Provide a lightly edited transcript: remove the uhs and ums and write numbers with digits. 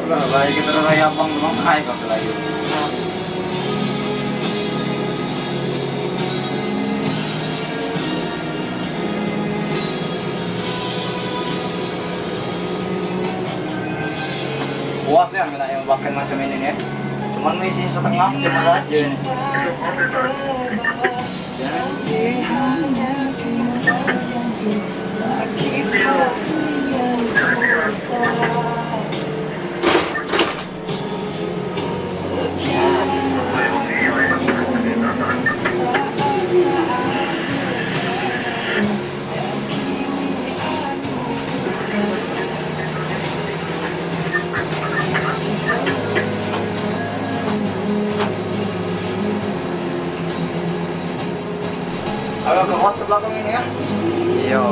Baik kita raya abang memang hai kau Melayu. Puas nih anak yang pakai macam ini nih. Cuman isi setengah cuma saja nih. Agak ke hos belakang ini ya. Iya.